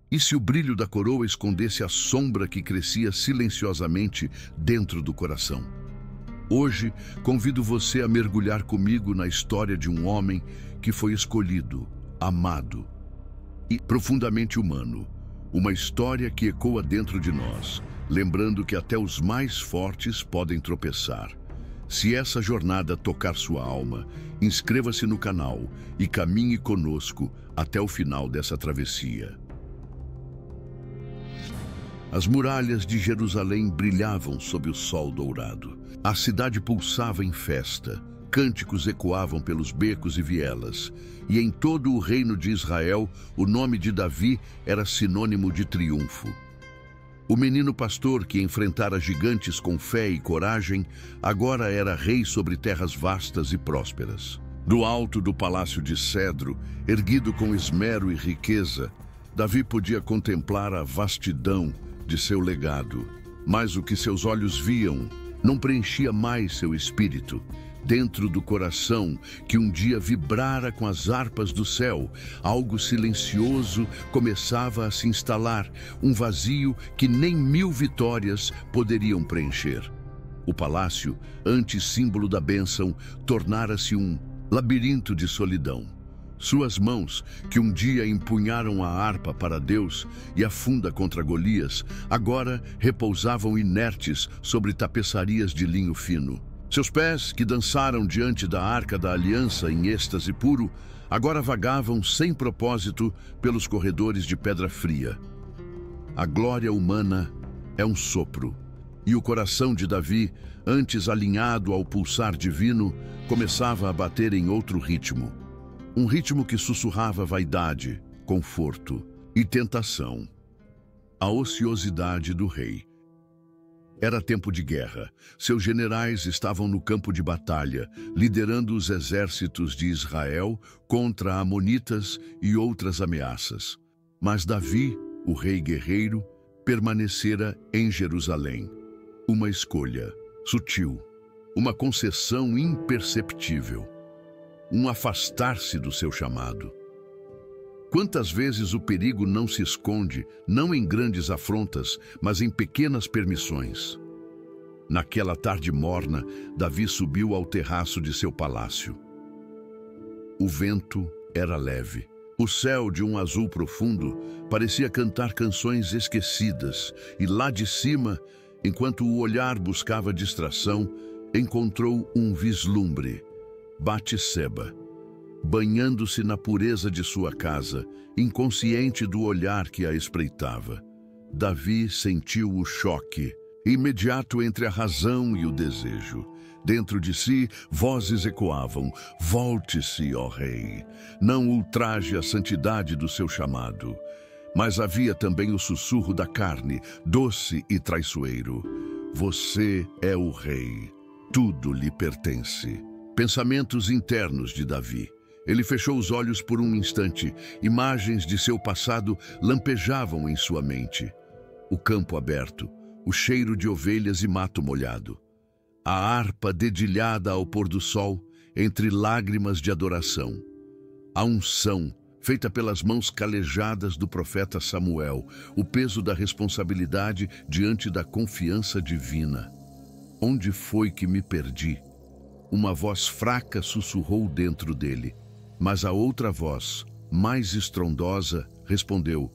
E se o brilho da coroa escondesse a sombra que crescia silenciosamente dentro do coração? Hoje, convido você a mergulhar comigo na história de um homem que foi escolhido, amado e profundamente humano. Uma história que ecoa dentro de nós, lembrando que até os mais fortes podem tropeçar. Se essa jornada tocar sua alma, inscreva-se no canal e caminhe conosco até o final dessa travessia. As muralhas de Jerusalém brilhavam sob o sol dourado. A cidade pulsava em festa. Cânticos ecoavam pelos becos e vielas. E em todo o reino de Israel, o nome de Davi era sinônimo de triunfo. O menino pastor que enfrentara gigantes com fé e coragem, agora era rei sobre terras vastas e prósperas. Do alto do palácio de cedro, erguido com esmero e riqueza, Davi podia contemplar a vastidão de seu legado. Mas o que seus olhos viam não preenchia mais seu espírito. Dentro do coração, que um dia vibrara com as harpas do céu, algo silencioso começava a se instalar, um vazio que nem 1000 vitórias poderiam preencher. O palácio, antes símbolo da bênção, tornara-se um labirinto de solidão. Suas mãos, que um dia empunharam a harpa para Deus e a funda contra Golias, agora repousavam inertes sobre tapeçarias de linho fino. Seus pés, que dançaram diante da Arca da Aliança em êxtase puro, agora vagavam sem propósito pelos corredores de pedra fria. A glória humana é um sopro, e o coração de Davi, antes alinhado ao pulsar divino, começava a bater em outro ritmo. Um ritmo que sussurrava vaidade, conforto e tentação. A ociosidade do rei. Era tempo de guerra. Seus generais estavam no campo de batalha, liderando os exércitos de Israel contra amonitas e outras ameaças. Mas Davi, o rei guerreiro, permanecera em Jerusalém. Uma escolha sutil, uma concessão imperceptível, um afastar-se do seu chamado. Quantas vezes o perigo não se esconde, não em grandes afrontas, mas em pequenas permissões. Naquela tarde morna, Davi subiu ao terraço de seu palácio. O vento era leve. O céu, de um azul profundo, parecia cantar canções esquecidas, e lá de cima, enquanto o olhar buscava distração, encontrou um vislumbre. Batseba, banhando-se na pureza de sua casa, inconsciente do olhar que a espreitava. Davi sentiu o choque, imediato entre a razão e o desejo. Dentro de si, vozes ecoavam: volte-se, ó rei, não ultraje a santidade do seu chamado. Mas havia também o sussurro da carne, doce e traiçoeiro: você é o rei, tudo lhe pertence. Pensamentos internos de Davi. Ele fechou os olhos por um instante. Imagens de seu passado lampejavam em sua mente. O campo aberto, o cheiro de ovelhas e mato molhado. A harpa dedilhada ao pôr do sol, entre lágrimas de adoração. A unção, feita pelas mãos calejadas do profeta Samuel, o peso da responsabilidade diante da confiança divina. Onde foi que me perdi? Uma voz fraca sussurrou dentro dele, mas a outra voz, mais estrondosa, respondeu: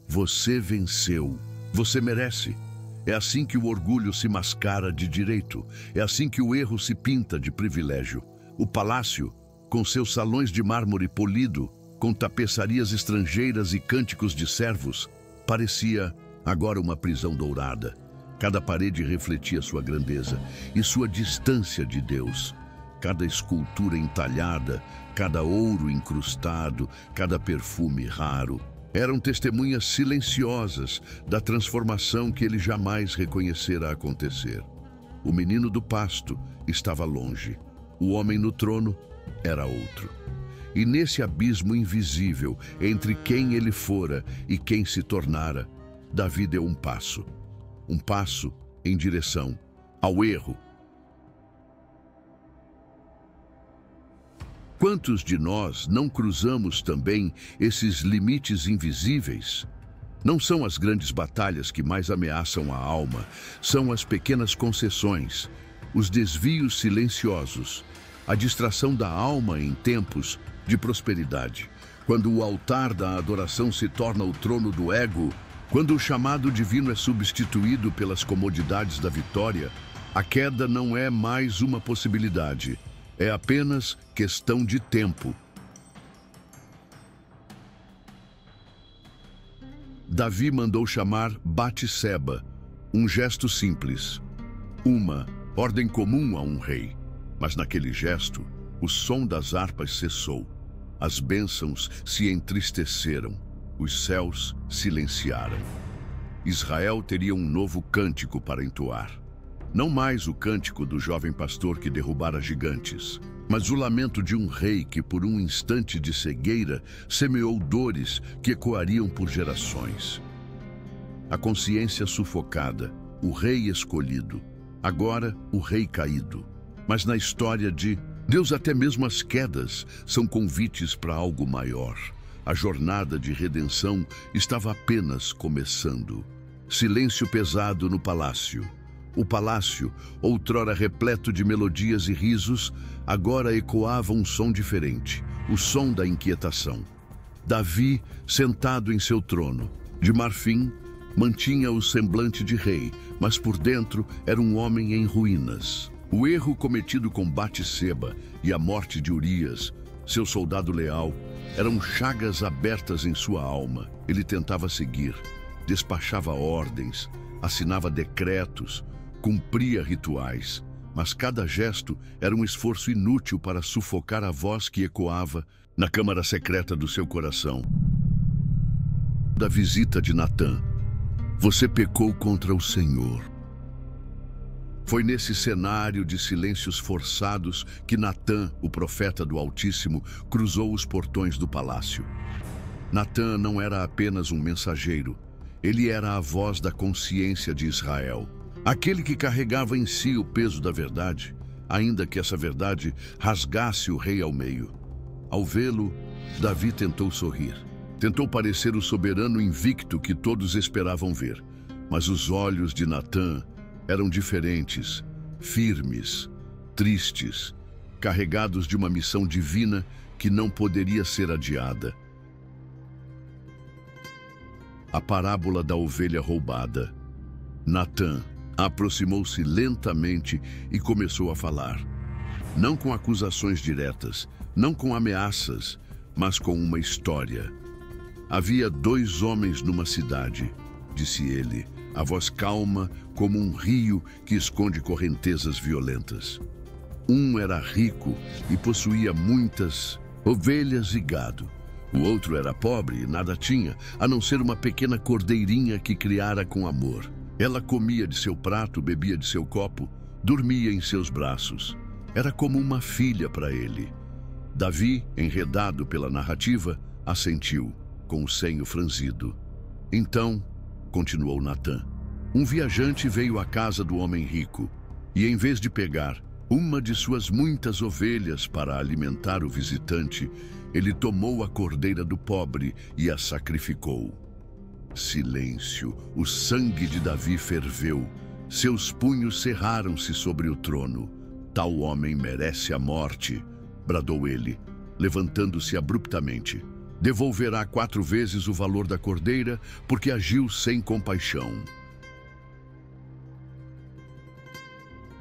você venceu, você merece. É assim que o orgulho se mascara de direito, é assim que o erro se pinta de privilégio. O palácio, com seus salões de mármore polido, com tapeçarias estrangeiras e cânticos de servos, parecia agora uma prisão dourada. Cada parede refletia sua grandeza e sua distância de Deus. Cada escultura entalhada, cada ouro incrustado, cada perfume raro, eram testemunhas silenciosas da transformação que ele jamais reconhecera acontecer. O menino do pasto estava longe. O homem no trono era outro. E nesse abismo invisível entre quem ele fora e quem se tornara, Davi deu um passo em direção ao erro. Quantos de nós não cruzamos também esses limites invisíveis? Não são as grandes batalhas que mais ameaçam a alma, são as pequenas concessões, os desvios silenciosos, a distração da alma em tempos de prosperidade. Quando o altar da adoração se torna o trono do ego, quando o chamado divino é substituído pelas comodidades da vitória, a queda não é mais uma possibilidade, é apenas questão de tempo. Davi mandou chamar Batseba, um gesto simples, uma ordem comum a um rei. Mas naquele gesto, o som das harpas cessou, as bênçãos se entristeceram, os céus silenciaram. Israel teria um novo cântico para entoar. Não mais o cântico do jovem pastor que derrubara gigantes, mas o lamento de um rei que, por um instante de cegueira, semeou dores que ecoariam por gerações. A consciência sufocada, o rei escolhido, agora o rei caído. Mas na história de Deus, até mesmo as quedas são convites para algo maior. A jornada de redenção estava apenas começando. Silêncio pesado no palácio. O palácio, outrora repleto de melodias e risos, agora ecoava um som diferente, o som da inquietação. Davi, sentado em seu trono, de marfim, mantinha o semblante de rei, mas por dentro era um homem em ruínas. O erro cometido com Batseba e a morte de Urias, seu soldado leal, eram chagas abertas em sua alma. Ele tentava seguir, despachava ordens, assinava decretos, cumpria rituais, mas cada gesto era um esforço inútil para sufocar a voz que ecoava na câmara secreta do seu coração. Da visita de Natã, você pecou contra o Senhor. Foi nesse cenário de silêncios forçados que Natã, o profeta do Altíssimo, cruzou os portões do palácio. Natã não era apenas um mensageiro, ele era a voz da consciência de Israel. Aquele que carregava em si o peso da verdade, ainda que essa verdade rasgasse o rei ao meio. Ao vê-lo, Davi tentou sorrir. Tentou parecer o soberano invicto que todos esperavam ver. Mas os olhos de Natã eram diferentes, firmes, tristes, carregados de uma missão divina que não poderia ser adiada. A parábola da ovelha roubada. Natã aproximou-se lentamente e começou a falar. Não com acusações diretas, não com ameaças, mas com uma história. Havia 2 homens numa cidade, disse ele, a voz calma como um rio que esconde correntezas violentas. Um era rico e possuía muitas ovelhas e gado. O outro era pobre e nada tinha, a não ser uma pequena cordeirinha que criara com amor. Ela comia de seu prato, bebia de seu copo, dormia em seus braços. Era como uma filha para ele. Davi, enredado pela narrativa, assentiu, com o senho franzido. Então, continuou Natã, um viajante veio à casa do homem rico e, em vez de pegar uma de suas muitas ovelhas para alimentar o visitante, ele tomou a cordeira do pobre e a sacrificou. Silêncio. O sangue de Davi ferveu. Seus punhos cerraram-se sobre o trono. Tal homem merece a morte, bradou ele, levantando-se abruptamente. Devolverá 4 vezes o valor da cordeira, porque agiu sem compaixão.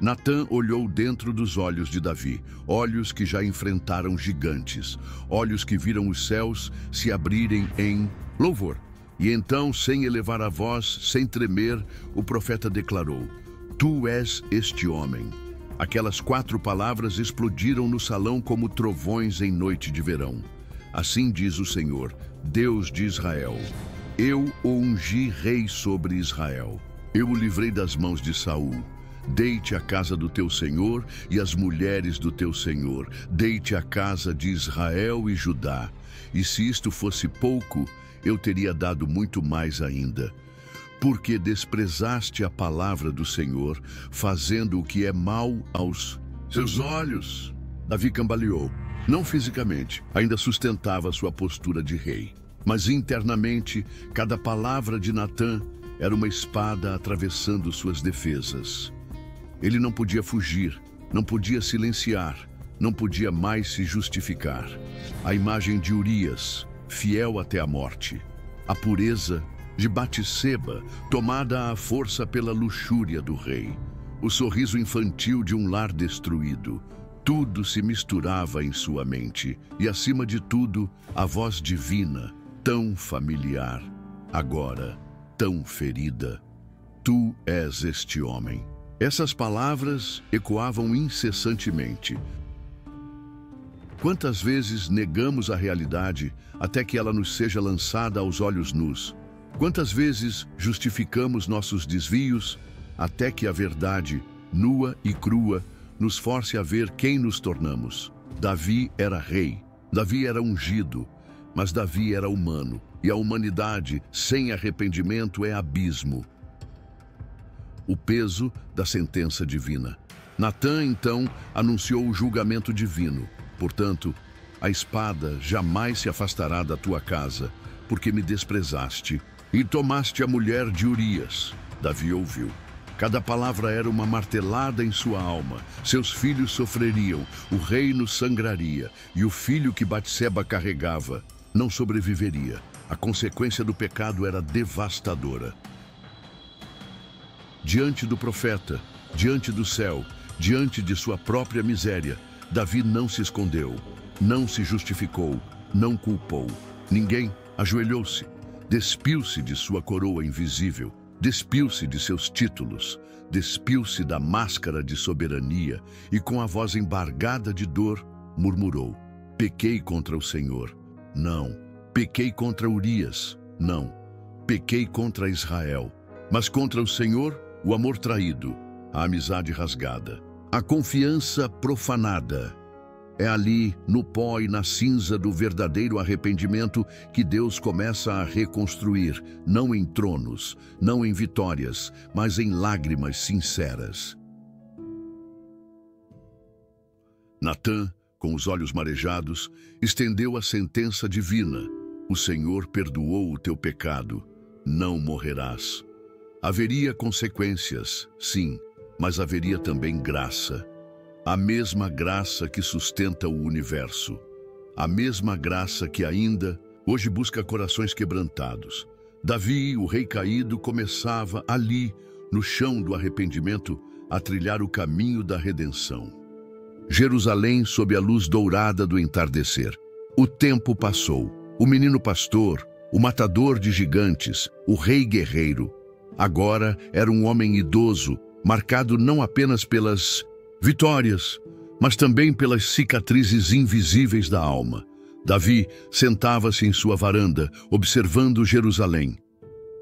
Natã olhou dentro dos olhos de Davi, olhos que já enfrentaram gigantes, olhos que viram os céus se abrirem em louvor. E então, sem elevar a voz, sem tremer, o profeta declarou: Tu és este homem. Aquelas 4 palavras explodiram no salão como trovões em noite de verão. Assim diz o Senhor, Deus de Israel: Eu o ungi rei sobre Israel. Eu o livrei das mãos de Saul. Deite a casa do teu Senhor e as mulheres do teu Senhor. Deite a casa de Israel e Judá. E se isto fosse pouco, eu teria dado muito mais ainda. Porque desprezaste a palavra do Senhor, fazendo o que é mal aos seus olhos. Davi cambaleou. Não fisicamente, ainda sustentava sua postura de rei. Mas internamente, cada palavra de Natã era uma espada atravessando suas defesas. Ele não podia fugir, não podia silenciar, não podia mais se justificar. A imagem de Urias, fiel até a morte. A pureza de Batseba, tomada à força pela luxúria do rei. O sorriso infantil de um lar destruído. Tudo se misturava em sua mente. E, acima de tudo, a voz divina, tão familiar, agora tão ferida. Tu és este homem. Essas palavras ecoavam incessantemente. Quantas vezes negamos a realidade até que ela nos seja lançada aos olhos nus? Quantas vezes justificamos nossos desvios até que a verdade, nua e crua, nos force a ver quem nos tornamos? Davi era rei, Davi era ungido, mas Davi era humano, e a humanidade sem arrependimento é abismo. O peso da sentença divina. Natã, então, anunciou o julgamento divino. Portanto, a espada jamais se afastará da tua casa, porque me desprezaste e tomaste a mulher de Urias. Davi ouviu. Cada palavra era uma martelada em sua alma. Seus filhos sofreriam, o reino sangraria, e o filho que Batseba carregava não sobreviveria. A consequência do pecado era devastadora. Diante do profeta, diante do céu, diante de sua própria miséria, Davi não se escondeu, não se justificou, não culpou. Ninguém ajoelhou-se, despiu-se de sua coroa invisível, despiu-se de seus títulos, despiu-se da máscara de soberania e, com a voz embargada de dor, murmurou: pequei contra o Senhor. Não. Pequei contra Urias. Não. Pequei contra Israel. Mas contra o Senhor, o amor traído, a amizade rasgada, a confiança profanada. É ali, no pó e na cinza do verdadeiro arrependimento, que Deus começa a reconstruir, não em tronos, não em vitórias, mas em lágrimas sinceras. Natã, com os olhos marejados, estendeu a sentença divina. O Senhor perdoou o teu pecado, não morrerás. Haveria consequências, sim, mas haveria também graça. A mesma graça que sustenta o universo. A mesma graça que ainda, hoje busca corações quebrantados. Davi, o rei caído, começava ali, no chão do arrependimento, a trilhar o caminho da redenção. Jerusalém sob a luz dourada do entardecer. O tempo passou. O menino pastor, o matador de gigantes, o rei guerreiro. Agora era um homem idoso, marcado não apenas pelas vitórias, mas também pelas cicatrizes invisíveis da alma. Davi sentava-se em sua varanda, observando Jerusalém,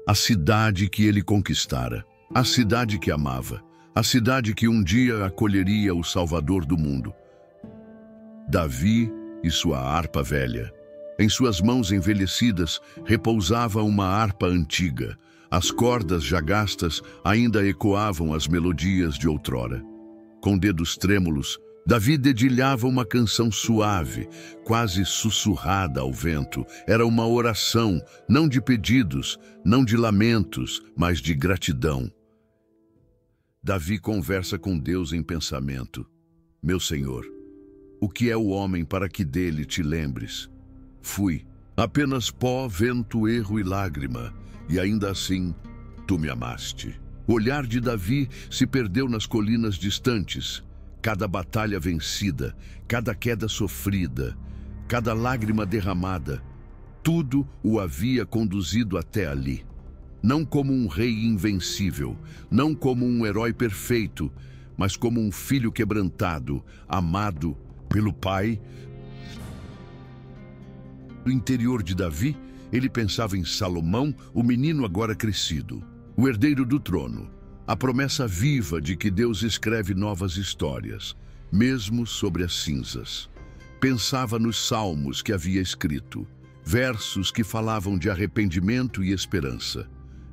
a cidade que ele conquistara, a cidade que amava, a cidade que um dia acolheria o Salvador do mundo. Davi e sua harpa velha. Em suas mãos envelhecidas repousava uma harpa antiga. As cordas já gastas ainda ecoavam as melodias de outrora. Com dedos trêmulos, Davi dedilhava uma canção suave, quase sussurrada ao vento. Era uma oração, não de pedidos, não de lamentos, mas de gratidão. Davi conversa com Deus em pensamento. Meu Senhor, o que é o homem para que dele te lembres? Fui apenas pó, vento, erro e lágrima, e ainda assim tu me amaste. O olhar de Davi se perdeu nas colinas distantes. Cada batalha vencida, cada queda sofrida, cada lágrima derramada, tudo o havia conduzido até ali. Não como um rei invencível, não como um herói perfeito, mas como um filho quebrantado, amado pelo Pai. No interior de Davi, ele pensava em Salomão, o menino agora crescido, o herdeiro do trono, a promessa viva de que Deus escreve novas histórias, mesmo sobre as cinzas. Pensava nos salmos que havia escrito, versos que falavam de arrependimento e esperança,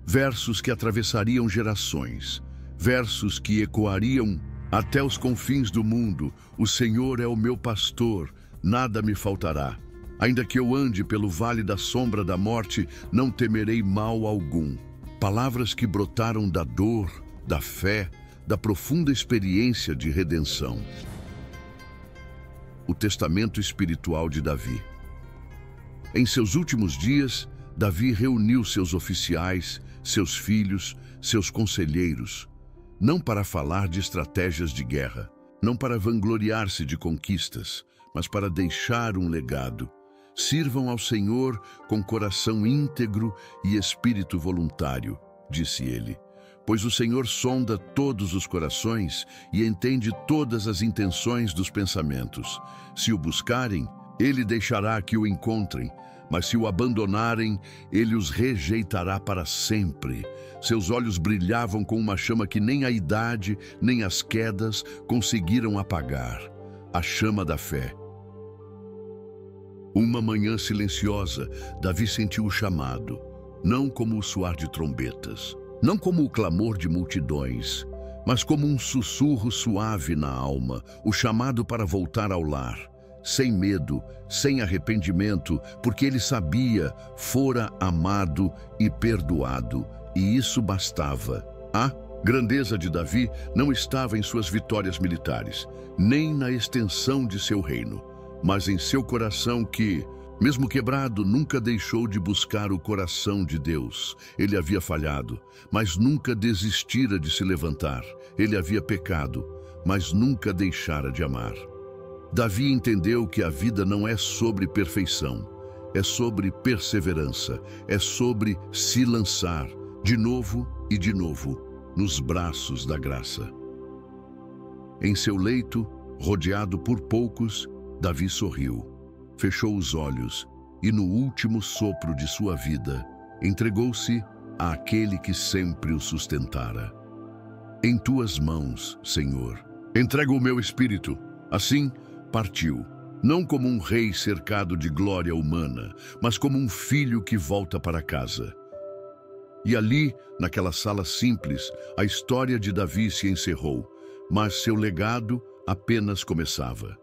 versos que atravessariam gerações, versos que ecoariam até os confins do mundo. O Senhor é o meu pastor, nada me faltará. Ainda que eu ande pelo vale da sombra da morte, não temerei mal algum. Palavras que brotaram da dor, da fé, da profunda experiência de redenção. O testamento espiritual de Davi. Em seus últimos dias, Davi reuniu seus oficiais, seus filhos, seus conselheiros, não para falar de estratégias de guerra, não para vangloriar-se de conquistas, mas para deixar um legado. Sirvam ao Senhor com coração íntegro e espírito voluntário, disse ele, pois o Senhor sonda todos os corações e entende todas as intenções dos pensamentos. Se o buscarem, ele deixará que o encontrem, mas se o abandonarem, ele os rejeitará para sempre. Seus olhos brilhavam com uma chama que nem a idade, nem as quedas conseguiram apagar. A chama da fé. Uma manhã silenciosa, Davi sentiu o chamado, não como o soar de trombetas, não como o clamor de multidões, mas como um sussurro suave na alma, o chamado para voltar ao lar, sem medo, sem arrependimento, porque ele sabia, fora amado e perdoado, e isso bastava. A grandeza de Davi não estava em suas vitórias militares, nem na extensão de seu reino, mas em seu coração que, mesmo quebrado, nunca deixou de buscar o coração de Deus. Ele havia falhado, mas nunca desistira de se levantar. Ele havia pecado, mas nunca deixara de amar. Davi entendeu que a vida não é sobre perfeição, é sobre perseverança, é sobre se lançar, de novo e de novo, nos braços da graça. Em seu leito, rodeado por poucos, Davi sorriu, fechou os olhos e, no último sopro de sua vida, entregou-se àquele que sempre o sustentara. Em tuas mãos, Senhor, entrego o meu espírito. Assim, partiu, não como um rei cercado de glória humana, mas como um filho que volta para casa. E ali, naquela sala simples, a história de Davi se encerrou, mas seu legado apenas começava.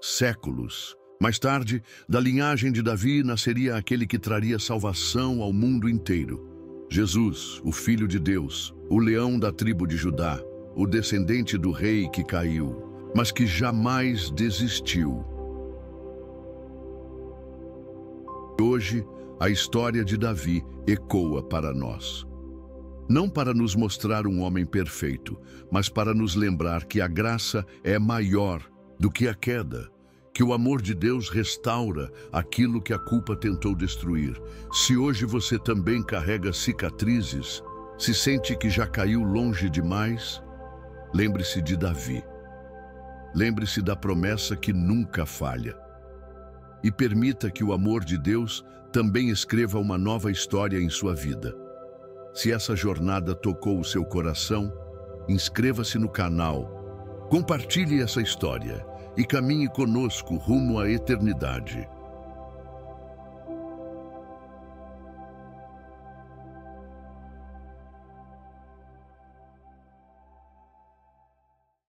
Séculos mais tarde, da linhagem de Davi nasceria aquele que traria salvação ao mundo inteiro. Jesus, o Filho de Deus, o leão da tribo de Judá, o descendente do rei que caiu, mas que jamais desistiu. Hoje, a história de Davi ecoa para nós. Não para nos mostrar um homem perfeito, mas para nos lembrar que a graça é maior do que a queda, que o amor de Deus restaura aquilo que a culpa tentou destruir. Se hoje você também carrega cicatrizes, se sente que já caiu longe demais, lembre-se de Davi. Lembre-se da promessa que nunca falha. E permita que o amor de Deus também escreva uma nova história em sua vida. Se essa jornada tocou o seu coração, inscreva-se no canal, compartilhe essa história e caminhe conosco rumo à eternidade.